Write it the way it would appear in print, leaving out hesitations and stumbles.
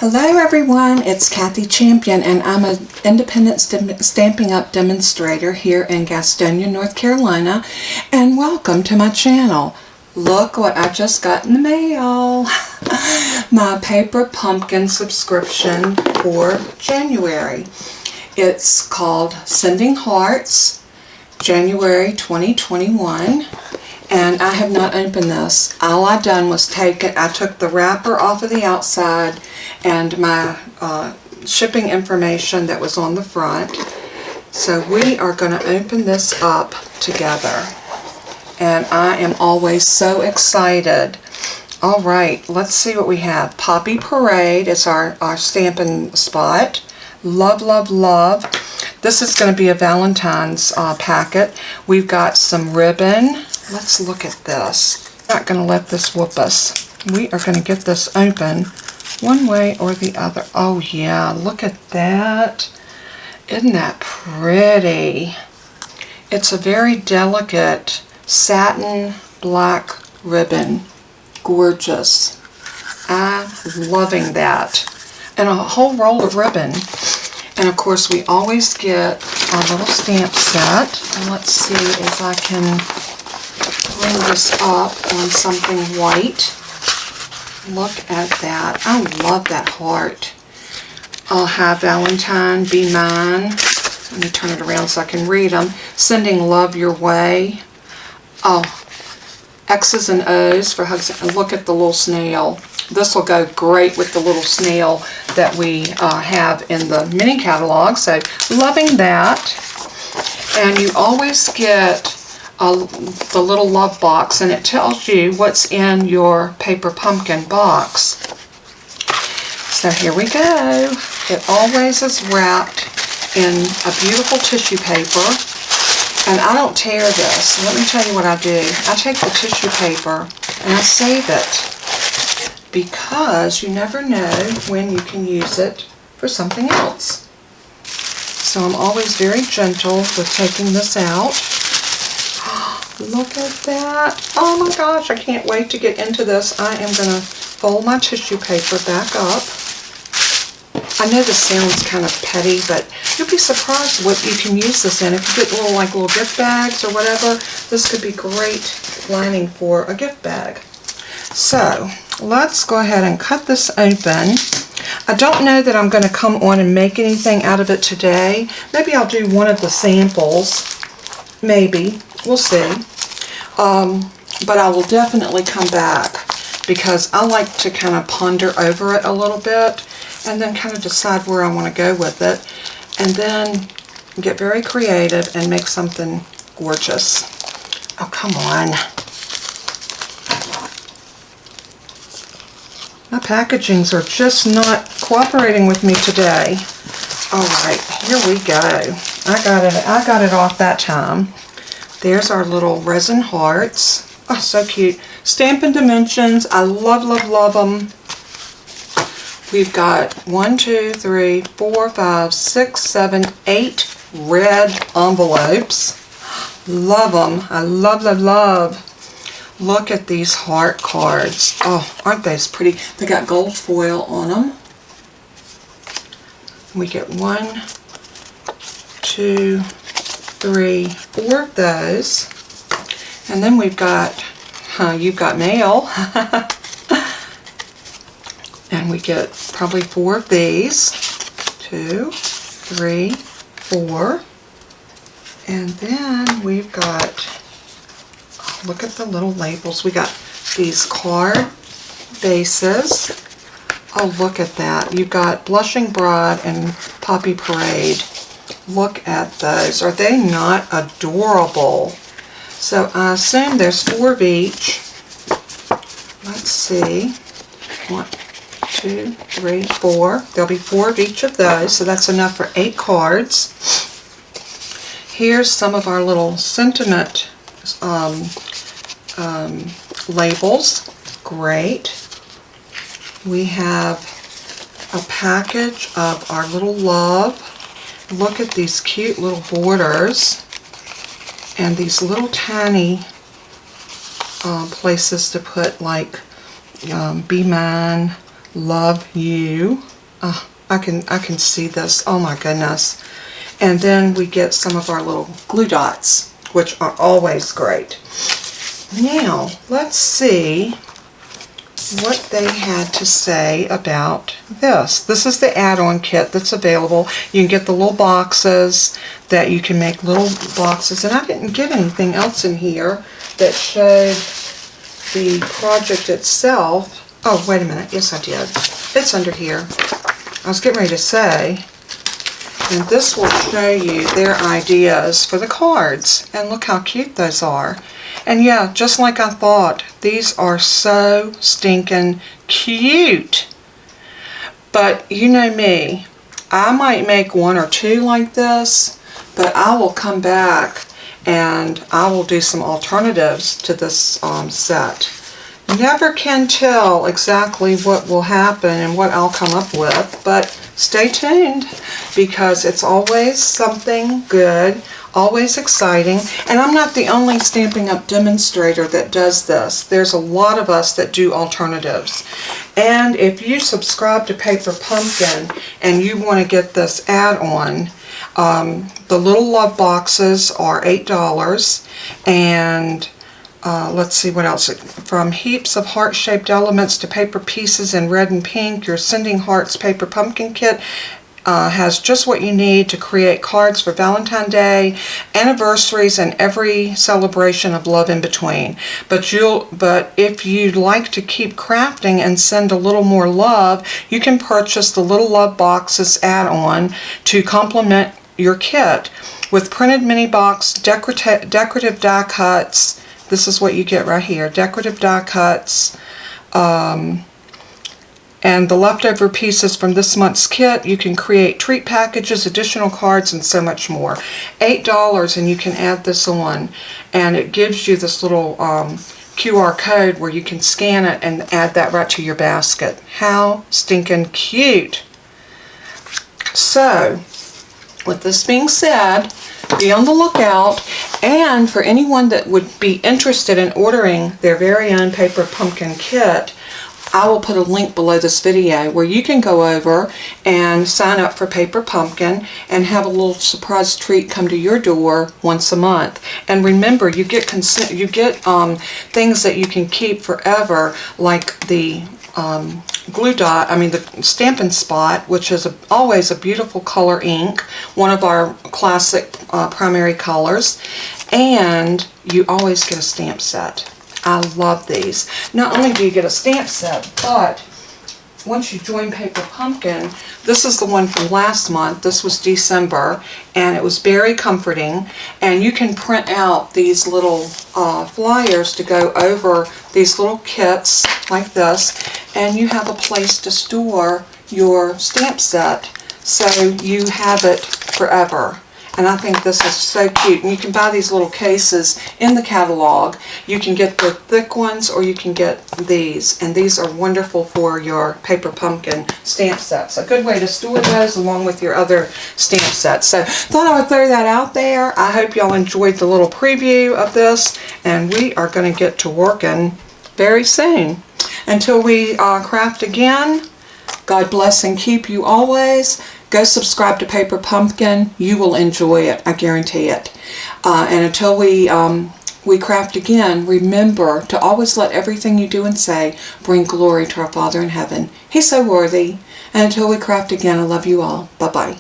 Hello everyone, it's Kathy Champion and I'm an independent Stampin' Up demonstrator here in Gastonia, North Carolina, and welcome to my channel. Look what I just got in the mail. My paper pumpkin subscription for January. It's called Sending Hearts, January 2021. And I have not opened this. All I done was I took the wrapper off of the outside and my shipping information that was on the front. So we are going to open this up together. And I am always so excited. Alright, let's see what we have. Poppy Parade is our stamping spot. Love, love, love. This is going to be a Valentine's packet. We've got some ribbon. Let's look at this. I'm not going to let this whoop us. We are going to get this open one way or the other. Oh yeah, look at that. Isn't that pretty? It's a very delicate satin black ribbon. Gorgeous. I'm loving that. And a whole roll of ribbon. And of course we always get our little stamp set. And let's see if I can bring this up on something white. Look at that. I love that heart. I'll have Valentine, Be Mine. Let me turn it around so I can read them. Sending Love Your Way. Oh, X's and O's for hugs. And look at the little snail. This will go great with the little snail that we have in the mini catalog. So, loving that. And you always get the little love box, and it tells you what's in your paper pumpkin box. So here we go. It always is wrapped in a beautiful tissue paper, and I don't tear this. Let me tell you what I do. I take the tissue paper and I save it because you never know when you can use it for something else. So I'm always very gentle with taking this out. Look at that. Oh my gosh, I can't wait to get into this. I am going to fold my tissue paper back up. I know this sounds kind of petty, but you'll be surprised what you can use this in. If you get little gift bags or whatever, this could be great lining for a gift bag. So, let's go ahead and cut this open. I don't know that I'm going to come on and make anything out of it today. Maybe I'll do one of the samples. Maybe. We'll see. But I will definitely come back because I like to kind of ponder over it a little bit and then kind of decide where I want to go with it and then get very creative and make something gorgeous. Oh, come on. My packagings are just not cooperating with me today. Alright, here we go. I got it off that time. There's our little resin hearts. Oh, so cute. Stampin' Dimensions. I love, love, love them. We've got 1, 2, 3, 4, 5, 6, 7, 8 red envelopes. Love them. I love, love, love. Look at these heart cards. Oh, aren't they pretty? They got gold foil on them. We get 1, 2, 3, 4 of those. And then we've got, you've got mail. And we get probably 4 of these. 2, 3, 4. And then we've got, oh, look at the little labels. We got these card bases. Oh, look at that. You've got Blushing Bride and Poppy Parade. Look at those. Are they not adorable? So I assume there's 4 of each. Let's see. 1, 2, 3, 4. There'll be 4 of each of those, so that's enough for 8 cards. Here's some of our little sentiment labels. Great. We have a package of our little love. Look at these cute little borders and these little tiny places to put like Be Mine, Love you. I can see this. Oh my goodness. And then we get some of our little glue dots, which are always great. Now, let's see what they had to say about this. This is the add-on kit that's available. You can get the little boxes that you can make little boxes. And I didn't get anything else in here that showed the project itself. Oh, wait a minute. Yes, I did. It's under here. I was getting ready to say, and this will show you their ideas for the cards. And look how cute those are. And yeah, just like I thought, these are so stinking cute. But you know me, I might make one or two like this, but I will come back and I will do some alternatives to this set. Never can tell exactly what will happen and what I'll come up with, but stay tuned because it's always something good, always exciting. And I'm not the only Stampin' Up! Demonstrator that does this. There's a lot of us that do alternatives. And if you subscribe to Paper Pumpkin and you want to get this add-on, the little love boxes are $8, and let's see what else. From heaps of heart-shaped elements to paper pieces in red and pink, your Sending Hearts Paper Pumpkin Kit has just what you need to create cards for Valentine's Day, anniversaries, and every celebration of love in between. But if you'd like to keep crafting and send a little more love, you can purchase the Little Love Boxes add-on to complement your kit with printed mini box, decorative die cuts. This is what you get right here, decorative die cuts, and the leftover pieces from this month's kit. You can create treat packages, additional cards, and so much more. $8, and you can add this on, and it gives you this little QR code where you can scan it and add that right to your basket. How stinking cute. So, with this being said, be on the lookout, and for anyone that would be interested in ordering their very own Paper Pumpkin kit, I will put a link below this video where you can go over and sign up for Paper Pumpkin and have a little surprise treat come to your door once a month. And remember, you get things that you can keep forever, like the glue dot, the Stampin' Spot, which is always a beautiful color ink, one of our classic primary colors, and you always get a stamp set. I love these. Not only do you get a stamp set, but once you join Paper Pumpkin, this is the one from last month. This was December, and it was very comforting. And you can print out these little flyers to go over these little kits like this, and you have a place to store your stamp set, so you have it forever. And I think this is so cute. And you can buy these little cases in the catalog. You can get the thick ones, or you can get these. And these are wonderful for your Paper Pumpkin stamp sets. A good way to store those along with your other stamp sets. So thought I would throw that out there. I hope y'all enjoyed the little preview of this. And we are going to get to working very soon. Until we craft again, God bless and keep you always. Go subscribe to Paper Pumpkin. You will enjoy it. I guarantee it. And until we craft again, remember to always let everything you do and say bring glory to our Father in heaven. He's so worthy. And until we craft again, I love you all. Bye-bye.